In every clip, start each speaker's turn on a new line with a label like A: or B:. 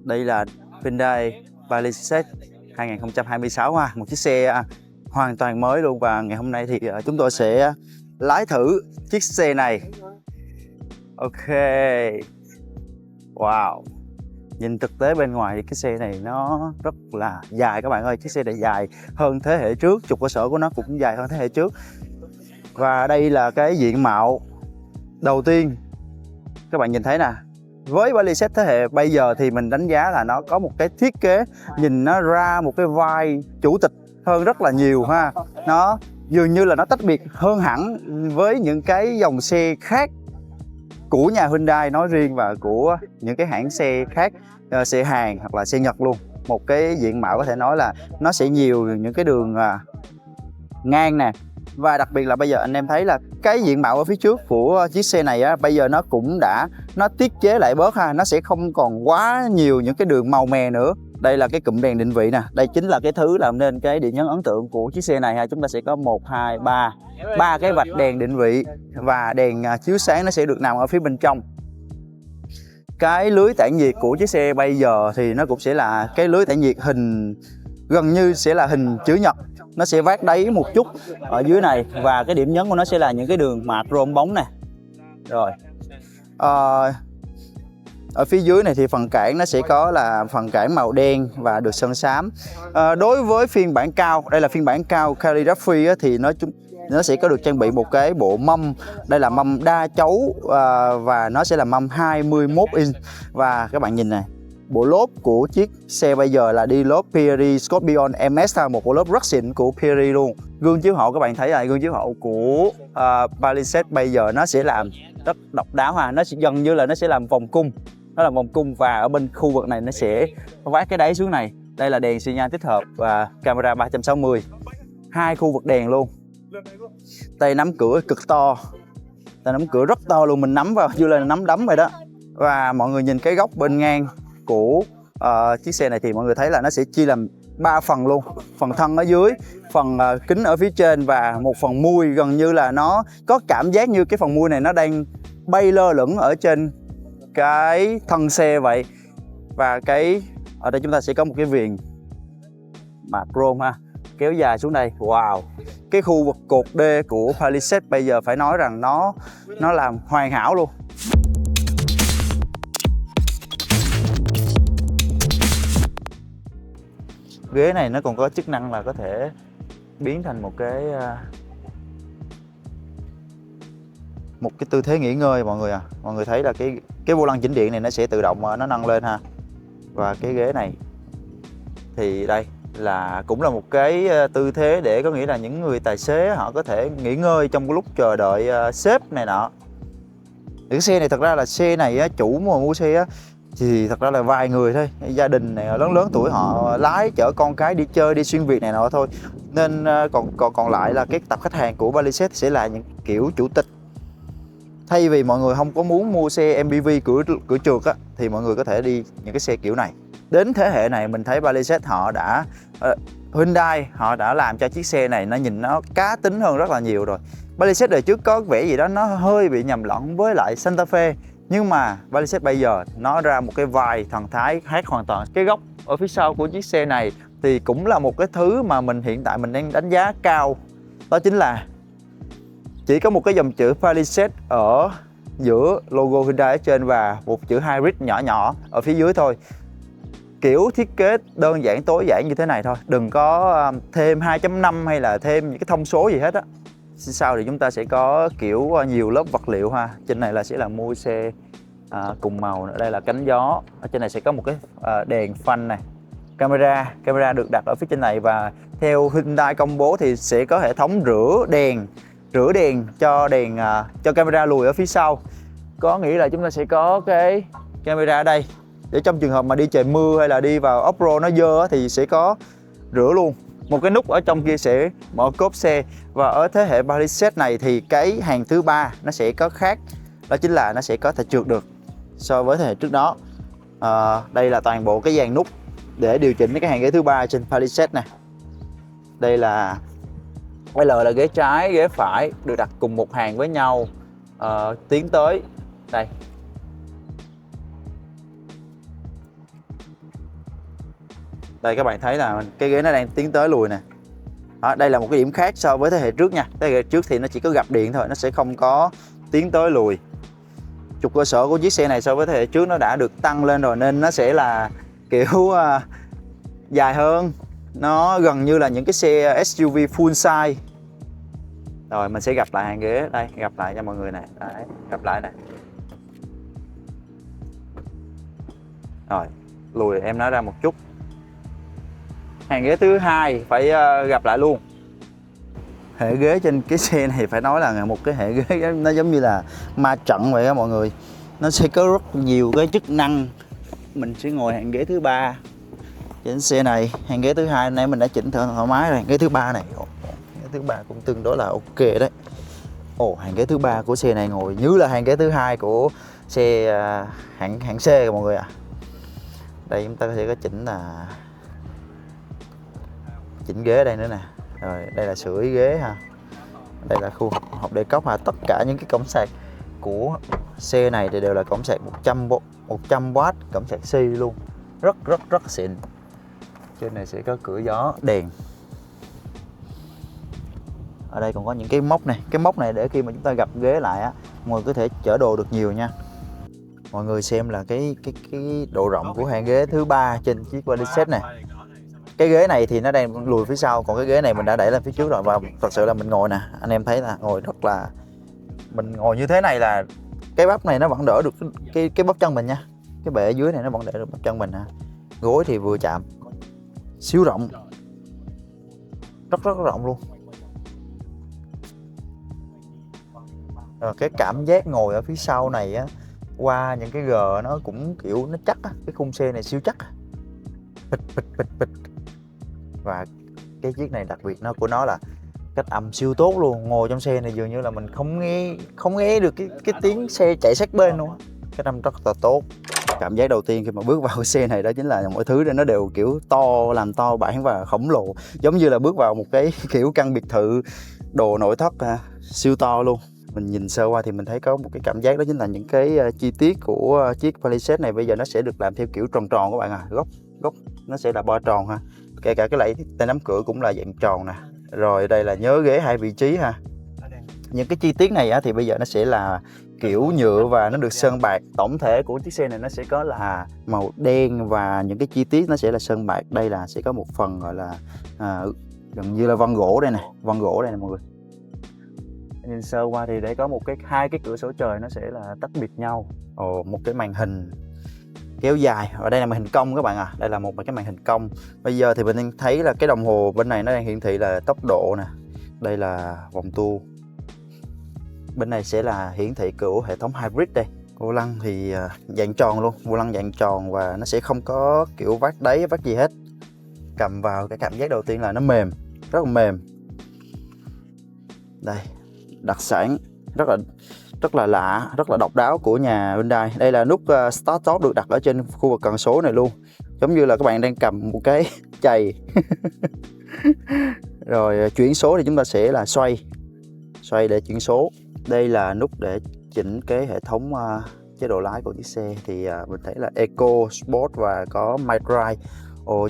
A: Đây là Hyundai Palisade 2026 ha, một chiếc xe hoàn toàn mới luôn. Và ngày hôm nay thì chúng tôi sẽ lái thử chiếc xe này. Ok. Wow. Nhìn thực tế bên ngoài thì cái xe này nó rất là dài các bạn ơi. Chiếc xe này dài hơn thế hệ trước, trục cơ sở của nó cũng dài hơn thế hệ trước. Và đây là cái diện mạo đầu tiên các bạn nhìn thấy nè. Với Palisade thế hệ bây giờ thì mình đánh giá là nó có một cái thiết kế nhìn nó ra một cái vai chủ tịch hơn rất là nhiều ha. Nó dường như là nó tách biệt hơn hẳn với những cái dòng xe khác của nhà Hyundai nói riêng và của những cái hãng xe khác, xe Hàn hoặc là xe Nhật luôn. Một cái diện mạo có thể nói là nó sẽ nhiều những cái đường ngang nè. Và đặc biệt là bây giờ anh em thấy là cái diện mạo ở phía trước của chiếc xe này á, bây giờ nó cũng nó tiết chế lại bớt ha. Nó sẽ không còn quá nhiều những cái đường màu mè nữa. Đây là cái cụm đèn định vị nè. Đây chính là cái thứ làm nên cái điểm nhấn ấn tượng của chiếc xe này ha. Chúng ta sẽ có 1, 2, 3 cái vạch đèn định vị. Và đèn chiếu sáng nó sẽ được nằm ở phía bên trong. Cái lưới tản nhiệt của chiếc xe bây giờ thì nó cũng sẽ là cái lưới tản nhiệt hình gần như sẽ là hình chữ nhật. Nó sẽ vát đáy một chút ở dưới này. Và cái điểm nhấn của nó sẽ là những cái đường mạ chrome bóng nè. Rồi ở phía dưới này thì phần cản nó sẽ có là phần cản màu đen và được sơn xám. Đối với phiên bản cao, đây là phiên bản cao Calligraphy á, thì nó sẽ có được trang bị một cái bộ mâm. Đây là mâm đa chấu và nó sẽ là mâm 21 inch. Và các bạn nhìn này, bộ lốp của chiếc xe bây giờ là đi lốp Pirelli Scorpion MS, một bộ lốp rất xịn của Pirelli luôn. Gương chiếu hậu các bạn thấy là gương chiếu hậu của Palisade bây giờ nó sẽ làm rất độc đáo ha. Nó sẽ gần như là nó sẽ làm vòng cung. Nó là vòng cung và ở bên khu vực này nó sẽ vát cái đáy xuống này. Đây là đèn xi nhan tích hợp và camera 360. Hai khu vực đèn luôn. Tay nắm cửa cực to. Tay nắm cửa rất to luôn, mình nắm vào như là nắm đấm vậy đó. Và mọi người nhìn cái góc bên ngang của chiếc xe này thì mọi người thấy là nó sẽ chia làm 3 phần luôn. Phần thân ở dưới, phần kính ở phía trên và một phần mui. Gần như là nó có cảm giác như cái phần mui này nó đang bay lơ lửng ở trên cái thân xe vậy. Và ở đây chúng ta sẽ có một cái viền mạ chrome ha, kéo dài xuống đây. Wow. Cái khu vực cột D của Palisade bây giờ phải nói rằng nó làm hoàn hảo luôn. Ghế này nó còn có chức năng là có thể biến thành một cái tư thế nghỉ ngơi mọi người à. Mọi người thấy là cái vô lăng chỉnh điện này nó sẽ tự động nó nâng lên ha. Và cái ghế này thì đây là cũng là một cái tư thế để có nghĩa là những người tài xế họ có thể nghỉ ngơi trong cái lúc chờ đợi sếp này nọ. Cái xe này thật ra là xe này chủ mà mua xe thì thật ra là vài người thôi, gia đình này lớn tuổi họ lái chở con cái đi chơi đi xuyên Việt này nọ thôi. Nên còn lại là cái tập khách hàng của Palisade sẽ là những kiểu chủ tịch. Thay vì mọi người không có muốn mua xe MPV cửa trượt á, thì mọi người có thể đi những cái xe kiểu này. Đến thế hệ này mình thấy Palisade Hyundai họ đã làm cho chiếc xe này nó nhìn nó cá tính hơn rất là nhiều rồi. Palisade đời trước có vẻ gì đó nó hơi bị nhầm lẫn với lại Santa Fe. Nhưng mà Palisade bây giờ nó ra một cái vai thần thái khác hoàn toàn. Cái góc ở phía sau của chiếc xe này thì cũng là một cái thứ mà hiện tại mình đang đánh giá cao. Đó chính là chỉ có một cái dòng chữ Palisade ở giữa logo Hyundai ở trên và một chữ Hybrid nhỏ nhỏ ở phía dưới thôi. Kiểu thiết kế đơn giản tối giản như thế này thôi. Đừng có thêm 2.5 hay là thêm những cái thông số gì hết á. Sau thì chúng ta sẽ có kiểu nhiều lớp vật liệu ha. Trên này là sẽ là mui xe cùng màu. Đây là cánh gió. Ở trên này sẽ có một cái đèn phanh này. Camera được đặt ở phía trên này. Và theo Hyundai công bố thì sẽ có hệ thống rửa đèn cho camera lùi ở phía sau. Có nghĩa là chúng ta sẽ có cái camera ở đây để trong trường hợp mà đi trời mưa hay là đi vào off-road nó dơ thì sẽ có rửa luôn. Một cái nút ở trong kia sẽ mở cốp xe. Và ở thế hệ Palisade này thì cái hàng thứ ba nó sẽ có khác. Đó chính là nó sẽ có thể trượt được so với thế hệ trước đó. Đây là toàn bộ cái dàn nút để điều chỉnh cái hàng ghế thứ ba trên Palisade này. Đây là L là ghế trái, ghế phải được đặt cùng một hàng với nhau. Tiến tới đây. Đây các bạn thấy là cái ghế nó đang tiến tới lùi nè. Đó, đây là một cái điểm khác so với thế hệ trước nha. Thế hệ trước thì nó chỉ có gập điện thôi, nó sẽ không có tiến tới lùi. Trục cơ sở của chiếc xe này so với thế hệ trước nó đã được tăng lên rồi, nên nó sẽ là kiểu dài hơn. Nó gần như là những cái xe SUV full size. Rồi mình sẽ gặp lại hàng ghế. Đây, gặp lại cho mọi người này. Đấy, gặp lại này. Rồi, lùi em nói ra một chút. Hàng ghế thứ hai phải gặp lại luôn. Hệ ghế trên cái xe này phải nói là một cái hệ ghế nó giống như là ma trận vậy á mọi người. Nó sẽ có rất nhiều cái chức năng. Mình sẽ ngồi hàng ghế thứ ba trên xe này. Hàng ghế thứ hai nãy mình đã chỉnh thoải mái rồi. Hàng ghế thứ ba này, ghế thứ ba cũng tương đối là ok đấy. Hàng ghế thứ ba của xe này ngồi như là hàng ghế thứ hai của xe hãng C mọi người ạ. Đây chúng ta sẽ có chỉnh ghế đây nữa nè. Rồi đây là sưởi ghế ha. Đây là khu hộp để cốc ha. Tất cả những cái cổng sạc của xe này thì đều là cổng sạc 100W, cổng sạc xi luôn. Rất xịn. Trên này sẽ có cửa gió, đèn. Ở đây còn có những cái móc này. Cái móc này để khi mà chúng ta gập ghế lại á, mọi người có thể chở đồ được nhiều nha. Mọi người xem là cái độ rộng của hàng ghế thứ ba trên chiếc Palisade này. Cái ghế này thì nó đang lùi phía sau, còn cái ghế này mình đã đẩy lên phía trước rồi. Và thật sự là mình ngồi nè, anh em thấy là ngồi rất là, mình ngồi như thế này là cái bắp này nó vẫn đỡ được cái bắp chân mình nha. Cái bệ ở dưới này nó vẫn đỡ được bắp chân mình ha. Gối thì vừa chạm, siêu rộng, rất rộng luôn. Rồi cái cảm giác ngồi ở phía sau này á, qua những cái gờ nó cũng kiểu nó chắc á, cái khung xe này siêu chắc. Bịch. Và cái chiếc này đặc biệt của nó là cách âm siêu tốt luôn. Ngồi trong xe này dường như là mình không nghe được cái tiếng xe chạy sát bên luôn á. Cách âm rất là tốt. Cảm giác đầu tiên khi mà bước vào cái xe này đó chính là mọi thứ nó đều kiểu to, làm to bản và khổng lồ, giống như là bước vào một cái kiểu căn biệt thự đồ nội thất siêu to luôn. Mình nhìn sơ qua thì mình thấy có một cái cảm giác đó chính là những cái chi tiết của chiếc Palisade này bây giờ nó sẽ được làm theo kiểu tròn các bạn à. Góc nó sẽ là bo tròn ha. Kể cả cái lẫy tay nắm cửa cũng là dạng tròn nè. Rồi đây là nhớ ghế 2 vị trí ha. Những cái chi tiết này á, thì bây giờ nó sẽ là kiểu nhựa và nó được sơn bạc. Tổng thể của chiếc xe này nó sẽ có là màu đen và những cái chi tiết nó sẽ là sơn bạc. Đây là sẽ có một phần gọi là gần như là vân gỗ đây nè, mọi người. Nhìn sơ qua thì để có hai cái cửa sổ trời nó sẽ là tách biệt nhau. Một cái màn hình kéo dài. Ở đây là màn hình cong các bạn à. Đây là một cái màn hình cong. Bây giờ thì mình thấy là cái đồng hồ bên này nó đang hiển thị là tốc độ nè. Đây là vòng tua. Bên này sẽ là hiển thị của hệ thống hybrid đây. Vô lăng thì dạng tròn luôn, vô lăng dạng tròn và nó sẽ không có kiểu vát đáy vát gì hết. Cầm vào cái cảm giác đầu tiên là nó mềm, rất là mềm. Đây, đặc sản rất là lạ, rất là độc đáo của nhà Hyundai. Đây là nút Start Stop được đặt ở trên khu vực cần số này luôn. Giống như là các bạn đang cầm một cái chày. Rồi chuyển số thì chúng ta sẽ là xoay để chuyển số. Đây là nút để chỉnh cái hệ thống chế độ lái của chiếc xe. Thì mình thấy là Eco, Sport và có My Drive.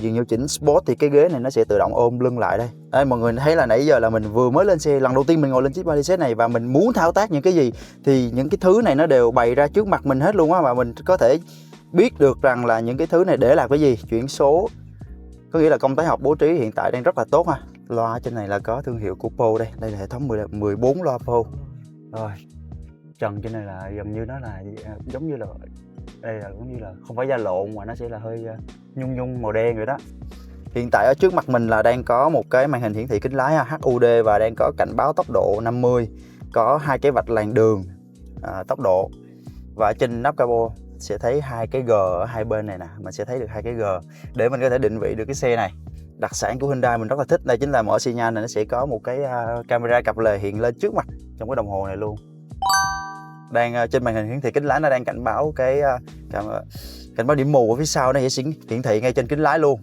A: Dường như chỉnh Sport thì cái ghế này nó sẽ tự động ôm lưng lại đây. Đây mọi người thấy là nãy giờ là mình vừa mới lên xe, lần đầu tiên mình ngồi lên chiếc Palisade này và mình muốn thao tác những cái gì thì những cái thứ này nó đều bày ra trước mặt mình hết luôn á, và mình có thể biết được rằng là những cái thứ này để làm cái gì. Chuyển số có nghĩa là công tác học bố trí hiện tại đang rất là tốt ha. Loa trên này là có thương hiệu của PO đây. Đây là hệ thống 14 loa PO. Rồi trần trên này là giống như nó là giống như là đây là cũng như là không phải da lộn mà nó sẽ là hơi nhung màu đen rồi đó. Hiện tại ở trước mặt mình là đang có một cái màn hình hiển thị kính lái HUD và đang có cảnh báo tốc độ 50, có hai cái vạch làn đường tốc độ, và trên nắp capo sẽ thấy hai cái G ở hai bên này nè, mình sẽ thấy được hai cái G để mình có thể định vị được cái xe này. Đặc sản của Hyundai mình rất là thích đây chính là mỗi xi nhan này nó sẽ có một cái camera cặp lề hiện lên trước mặt trong cái đồng hồ này luôn. Đang trên màn hình hiển thị kính lái nó đang cảnh báo cái cảnh báo điểm mù ở phía sau, nó sẽ hiển thị ngay trên kính lái luôn.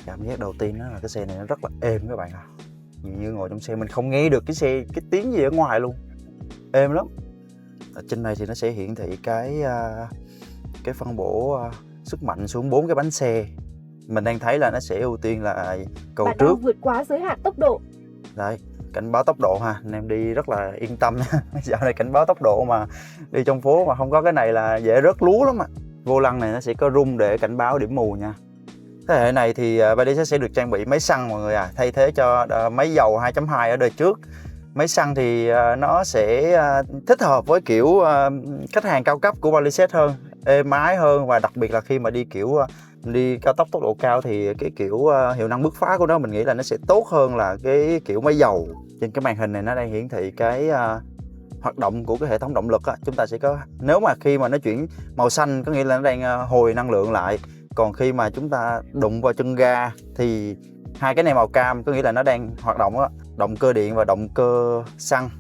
A: Cảm giác đầu tiên đó là cái xe này nó rất là êm các bạn ạ. Như ngồi trong xe mình không nghe được cái tiếng gì ở ngoài luôn, êm lắm. Ở trên này thì nó sẽ hiển thị cái phân bổ sức mạnh xuống 4 cái bánh xe. mình đang thấy là nó sẽ ưu tiên là cầu
B: Bạn
A: trước.
B: đang vượt quá giới hạn tốc độ.
A: Đấy, cảnh báo tốc độ ha, anh em đi rất là yên tâm nha. Dạo này cảnh báo tốc độ mà đi trong phố mà không có cái này là dễ rớt lúa lắm. Vô lăng này nó sẽ có rung để cảnh báo điểm mù nha. Thế hệ này thì Body sẽ được trang bị máy xăng mọi người thay thế cho máy dầu 2.2 ở đời trước. Máy xăng thì nó sẽ thích hợp với kiểu khách hàng cao cấp của Palisade hơn, êm ái hơn, và đặc biệt là khi mà đi kiểu đi cao tốc tốc độ cao thì cái kiểu hiệu năng bứt phá của nó mình nghĩ là nó sẽ tốt hơn là cái kiểu máy dầu. Trên cái màn hình này nó đang hiển thị cái hoạt động của cái hệ thống động lực chúng ta sẽ có, nếu mà khi mà nó chuyển màu xanh có nghĩa là nó đang hồi năng lượng lại, còn khi mà chúng ta đụng vào chân ga thì hai cái này màu cam có nghĩa là nó đang hoạt động động cơ điện và động cơ xăng.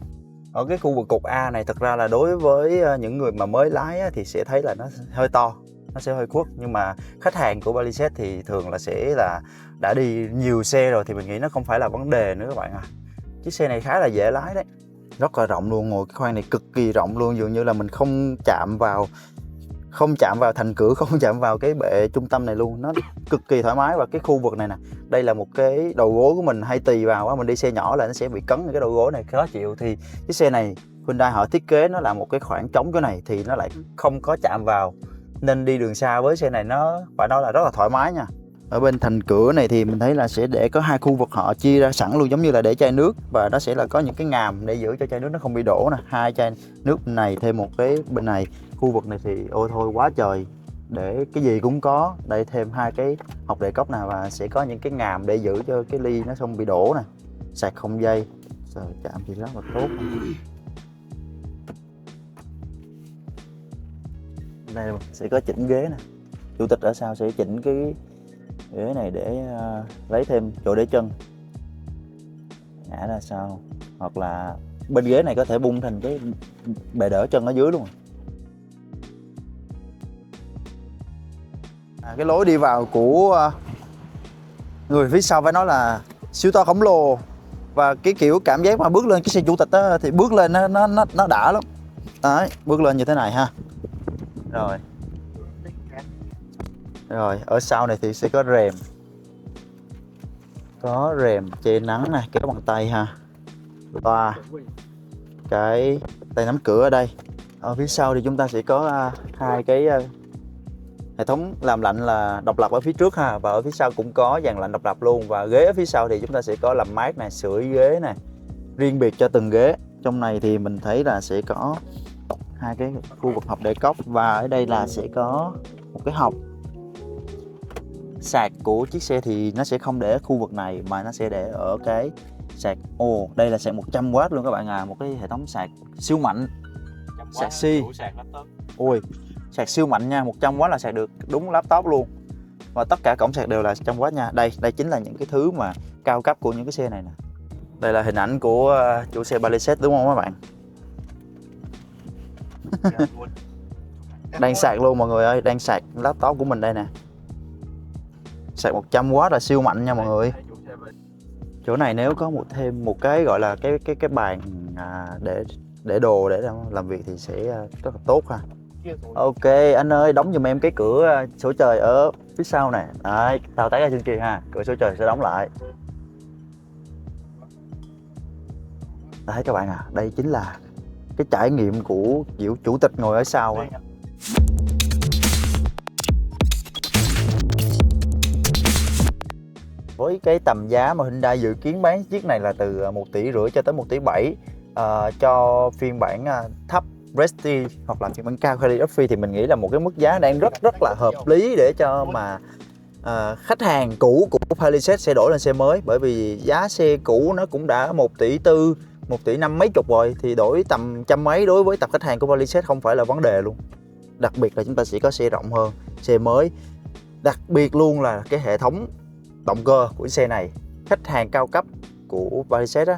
A: Ở cái khu vực cột A này thật ra là đối với những người mà mới lái thì sẽ thấy là nó hơi to, nó sẽ hơi khuất, nhưng mà khách hàng của Palisade thì thường là sẽ là đã đi nhiều xe rồi thì mình nghĩ nó không phải là vấn đề nữa các bạn Chiếc xe này khá là dễ lái đấy, rất là rộng luôn, ngồi cái khoang này cực kỳ rộng luôn, dường như là mình không chạm vào thành cửa, không chạm vào cái bệ trung tâm này luôn, nó cực kỳ thoải mái. Và cái khu vực này nè, đây là một cái đầu gối của mình hay tì vào mình đi xe nhỏ là nó sẽ bị cấn cái đầu gối này, khó chịu. Thì cái xe này Hyundai họ thiết kế nó là một cái khoảng trống cái này thì nó lại không có chạm vào, nên đi đường xa với xe này nó phải nói là rất là thoải mái nha. Ở bên thành cửa này thì mình thấy là sẽ để có hai khu vực, họ chia ra sẵn luôn, giống như là để chai nước, và nó sẽ là có những cái ngàm để giữ cho chai nước nó không bị đổ nè, hai chai nước bên này thêm một cái bên này. Khu vực này thì ôi thôi quá trời, để cái gì cũng có, đây thêm hai cái hộc để cốc nào, và sẽ có những cái ngàm để giữ cho cái ly nó không bị đổ nè, sạc không dây, sờ chạm thì rất là tốt. Đây sẽ có chỉnh ghế nè, chủ tịch ở sau sẽ chỉnh cái ghế này để lấy thêm chỗ để chân, ngã ra sau, hoặc là bên ghế này có thể bung thành cái bệ đỡ chân ở dưới luôn. Cái lối đi vào của người phía sau phải nói là siêu to khổng lồ, và cái kiểu cảm giác mà bước lên cái xe chủ tịch đó, thì bước lên nó đã lắm. Đấy, bước lên như thế này ha. Rồi ở sau này thì sẽ có rèm che nắng này, kéo bằng tay ha, loa, cái tay nắm cửa ở đây. Ở phía sau thì chúng ta sẽ có hai cái hệ thống làm lạnh là độc lập ở phía trước ha, và ở phía sau cũng có dàn lạnh độc lập luôn. Và ghế ở phía sau thì chúng ta sẽ có làm mát này, sưởi ghế này, riêng biệt cho từng ghế. Trong này thì mình thấy là sẽ có hai cái khu vực hộc để cốc, và ở đây là sẽ có một cái hộc. Sạc của chiếc xe thì nó sẽ không để ở khu vực này mà nó sẽ để ở cái sạc. Đây là sạc 100W luôn các bạn một cái hệ thống sạc siêu mạnh, sạc Si. Ôi, sạc siêu mạnh nha, 100W là sạc được đúng laptop luôn. Và tất cả cổng sạc đều là 100W nha. Đây chính là những cái thứ mà cao cấp của những cái xe này nè. Đây là hình ảnh của chủ xe Palisade đúng không các bạn? Đang sạc luôn mọi người ơi, đang sạc laptop của mình đây nè. Sạc 100W là siêu mạnh nha mọi người. Chỗ này nếu có thêm một cái gọi là cái bàn để đồ để làm việc thì sẽ rất là tốt ha. Ok anh ơi, đóng giùm em cái cửa sổ trời ở phía sau nè. Đấy, thao tác ở trên kia ha, cửa sổ trời sẽ đóng lại. Đấy các bạn đây chính là cái trải nghiệm của kiểu chủ tịch ngồi ở sau Với cái tầm giá mà Hyundai dự kiến bán chiếc này là từ 1,5 tỷ cho tới 1,7 tỷ cho phiên bản thấp Prestige hoặc là phiên bản cao Calligraphy, thì mình nghĩ là một cái mức giá đang rất là hợp lý để cho mà khách hàng cũ của Palisade sẽ đổi lên xe mới. Bởi vì giá xe cũ nó cũng đã 1,4 tỷ, 1,5 tỷ mấy chục rồi, thì đổi tầm trăm mấy đối với tập khách hàng của Palisade không phải là vấn đề luôn. Đặc biệt là chúng ta sẽ có xe rộng hơn, xe mới. Đặc biệt luôn là cái hệ thống động cơ của xe này, khách hàng cao cấp của Palisade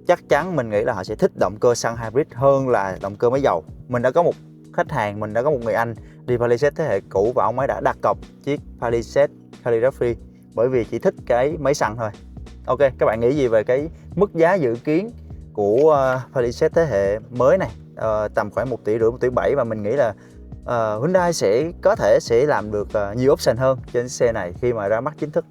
A: chắc chắn mình nghĩ là họ sẽ thích động cơ xăng hybrid hơn là động cơ máy dầu. Mình đã có một khách hàng, mình đã có một người anh đi Palisade thế hệ cũ và ông ấy đã đặt cọc chiếc Palisade Calligraphy bởi vì chỉ thích cái máy xăng thôi. Ok, các bạn nghĩ gì về cái mức giá dự kiến của Palisade thế hệ mới này? Tầm khoảng 1,5 tỷ, 1,7 tỷ, và mình nghĩ là Hyundai có thể sẽ làm được nhiều option hơn trên xe này khi mà ra mắt chính thức.